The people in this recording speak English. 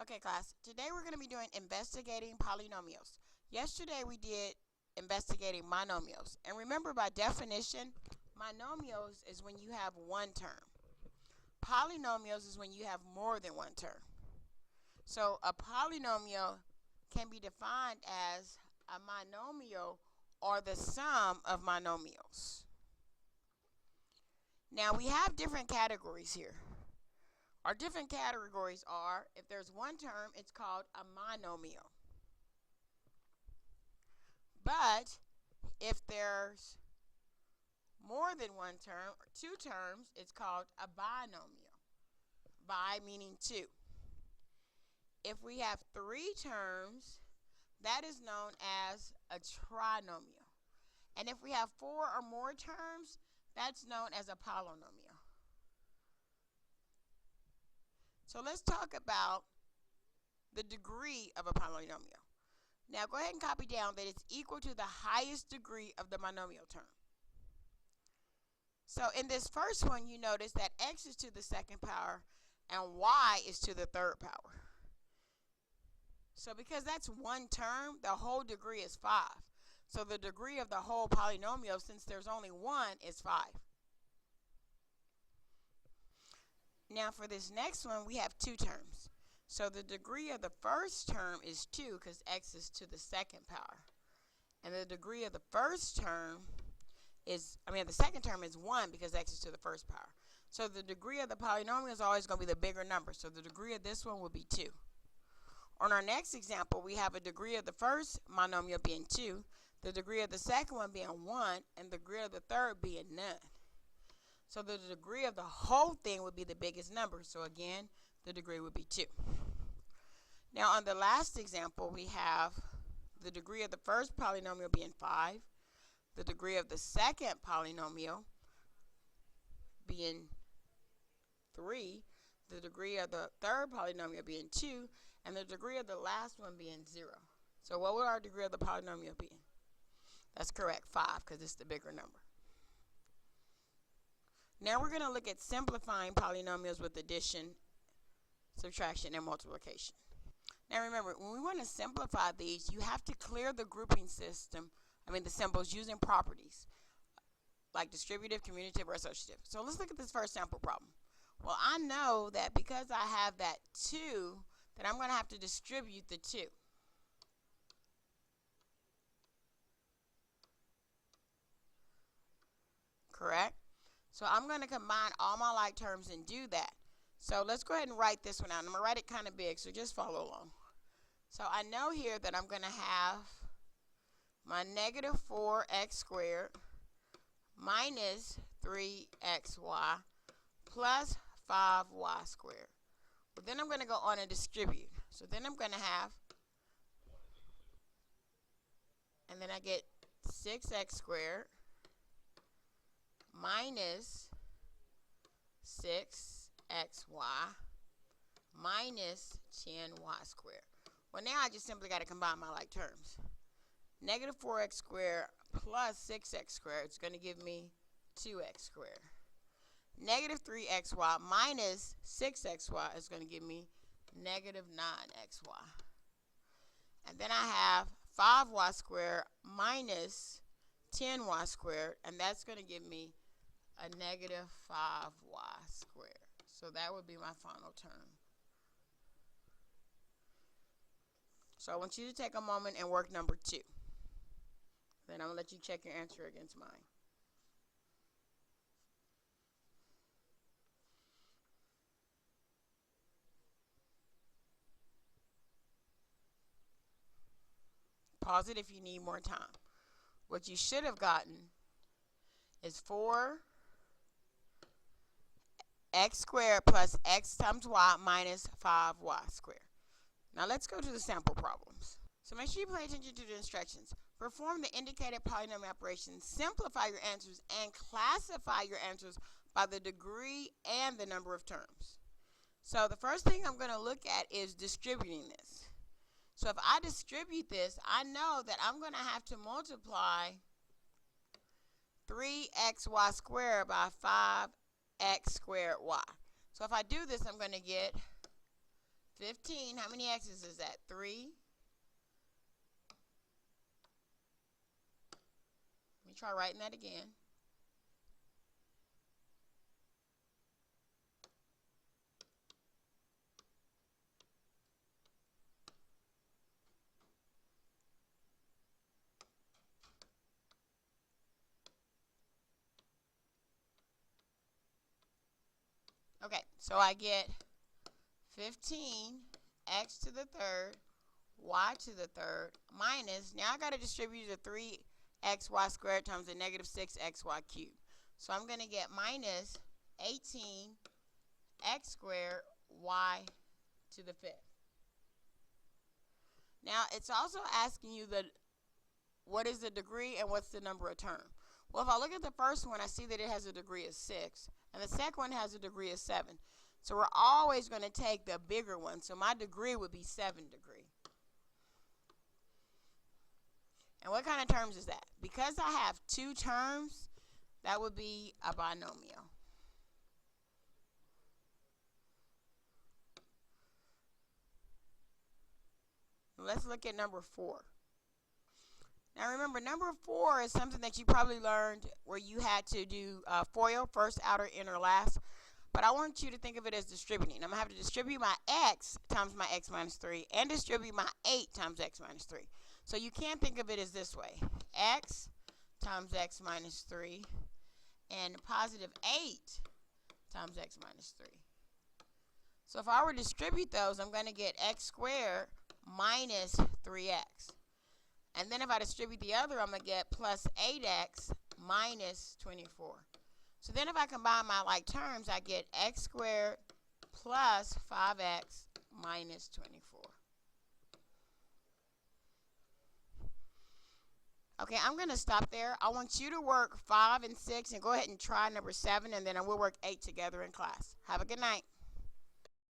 Okay, class, today we're going to be doing investigating polynomials. Yesterday we did investigating monomials. And remember, by definition, monomials is when you have one term. Polynomials is when you have more than one term. So a polynomial can be defined as a monomial or the sum of monomials. Now we have different categories here. Our different categories are, if there's one term, it's called a monomial. But if there's more than one term, or two terms, it's called a binomial. Bi meaning two. If we have three terms, that is known as a trinomial. And if we have four or more terms, that's known as a polynomial. So let's talk about the degree of a polynomial. Now go ahead and copy down that it's equal to the highest degree of the monomial term. So in this first one, you notice that x is to the second power and y is to the third power. So because that's one term, the whole degree is 5. So the degree of the whole polynomial, since there's only one, is 5. Now for this next one, we have two terms. So the degree of the first term is 2 because x is to the second power. And the degree of the first term is, the second term is 1 because x is to the first power. So the degree of the polynomial is always going to be the bigger number. So the degree of this one will be 2. On our next example, we have a degree of the first monomial being 2, the degree of the second one being 1, and the degree of the third being none. So the degree of the whole thing would be the biggest number. So again, the degree would be 2. Now on the last example, we have the degree of the first polynomial being 5, the degree of the second polynomial being 3, the degree of the third polynomial being 2, and the degree of the last one being 0. So what would our degree of the polynomial be? That's correct, 5, because it's the bigger number. Now we're going to look at simplifying polynomials with addition, subtraction, and multiplication. Now remember, when we want to simplify these, you have to clear the grouping system, the symbols, using properties like distributive, commutative, or associative. So let's look at this first sample problem. Well, I know that because I have that 2, that I'm going to have to distribute the 2. Correct? So I'm going to combine all my like terms and do that. So let's go ahead and write this one out. I'm going to write it kind of big, so just follow along. So I know here that I'm going to have my negative 4x squared minus 3xy plus 5y squared. But then I'm going to go on and distribute. So then I'm going to have, and then I get 6x squared minus 6xy minus 10y squared. Well, now I just simply got to combine my like terms. Negative 4x squared plus 6x squared is going to give me 2x squared. Negative 3xy minus 6xy is going to give me negative 9xy. And then I have 5y squared minus 10y squared, and that's going to give me a negative 5y squared. So that would be my final term. So I want you to take a moment and work number 2. Then I'm going to let you check your answer against mine. Pause it if you need more time. What you should have gotten is 4x squared plus x times y minus 5y squared. Now let's go to the sample problems. So make sure you pay attention to the instructions. Perform the indicated polynomial operations, simplify your answers, and classify your answers by the degree and the number of terms. So the first thing I'm going to look at is distributing this. So if I distribute this, I know that I'm going to have to multiply 3xy squared by 5x squared y. So if I do this, I'm going to get 15, how many x's is that? 3. Let me try writing that again. Okay, so I get 15 x to the third y to the third minus, now I got to distribute the 3xy squared times the negative 6xy cubed. So I'm going to get minus 18 x squared y to the fifth. Now it's also asking you what is the degree and what's the number of terms. Well, if I look at the first one, I see that it has a degree of 6, and the second one has a degree of 7. So we're always going to take the bigger one. So my degree would be 7 degree. And what kind of terms is that? Because I have 2 terms, that would be a binomial. Let's look at number 4. Now remember, number 4 is something that you probably learned where you had to do FOIL, first, outer, inner, last. But I want you to think of it as distributing. I'm going to have to distribute my x times my x minus 3 and distribute my 8 times x minus 3. So you can think of it as this way. X times x minus 3 and positive 8 times x minus 3. So if I were to distribute those, I'm going to get x squared minus 3x. And then if I distribute the other, I'm going to get plus 8x minus 24. So then if I combine my like terms, I get x squared plus 5x minus 24. Okay, I'm going to stop there. I want you to work 5 and 6 and go ahead and try number 7, and then we'll work 8 together in class. Have a good night.